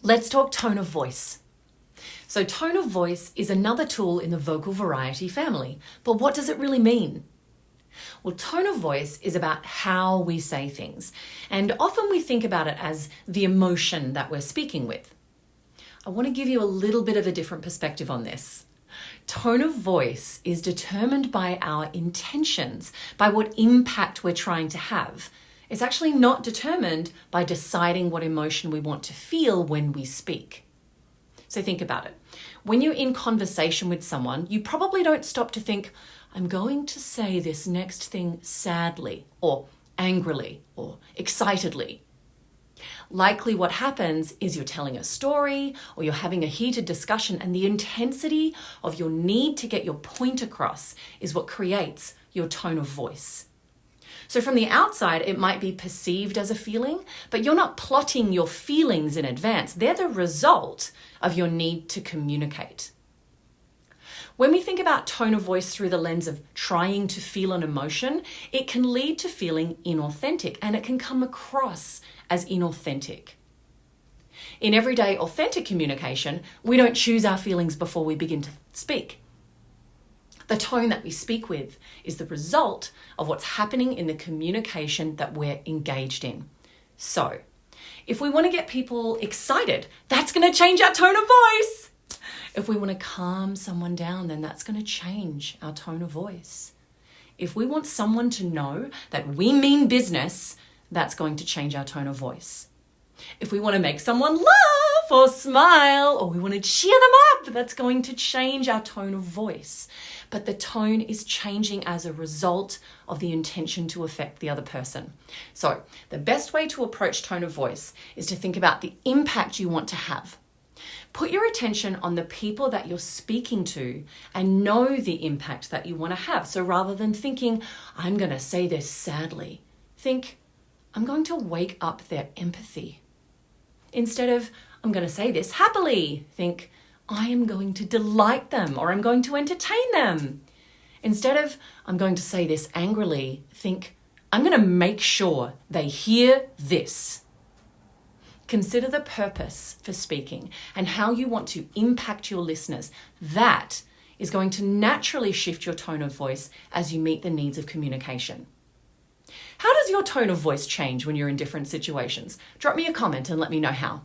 Let's talk tone of voice. So tone of voice is another tool in the vocal variety family, but what does it really mean? Well, tone of voice is about how we say things, and often we think about it as the emotion that we're speaking with. I want to give you a little bit of a different perspective on this. Tone of voice is determined by our intentions, by what impact we're trying to have. It's actually not determined by deciding what emotion we want to feel when we speak. So think about it. When you're in conversation with someone, you probably don't stop to think, I'm going to say this next thing sadly, or angrily, or excitedly. Likely what happens is you're telling a story or you're having a heated discussion, and the intensity of your need to get your point across is what creates your tone of voice. So from the outside, it might be perceived as a feeling, but you're not plotting your feelings in advance. They're the result of your need to communicate. When we think about tone of voice through the lens of trying to feel an emotion, it can lead to feeling inauthentic, and it can come across as inauthentic. In everyday authentic communication, we don't choose our feelings before we begin to speak. The tone that we speak with is the result of what's happening in the communication that we're engaged in. So, if we want to get people excited, that's going to change our tone of voice. If we want to calm someone down, then that's going to change our tone of voice. If we want someone to know that we mean business, that's going to change our tone of voice. If we want to make someone laugh or smile, or we want to cheer them up, that's going to change our tone of voice. But the tone is changing as a result of the intention to affect the other person. So the best way to approach tone of voice is to think about the impact you want to have. Put your attention on the people that you're speaking to and know the impact that you want to have. So rather than thinking, I'm going to say this sadly, think, I'm going to wake up their empathy. Instead of, I'm going to say this happily, think, I am going to delight them, or I'm going to entertain them. Instead of, I'm going to say this angrily, think, I'm going to make sure they hear this. Consider the purpose for speaking and how you want to impact your listeners. That is going to naturally shift your tone of voice as you meet the needs of communication. How does your tone of voice change when you're in different situations? Drop me a comment and let me know how.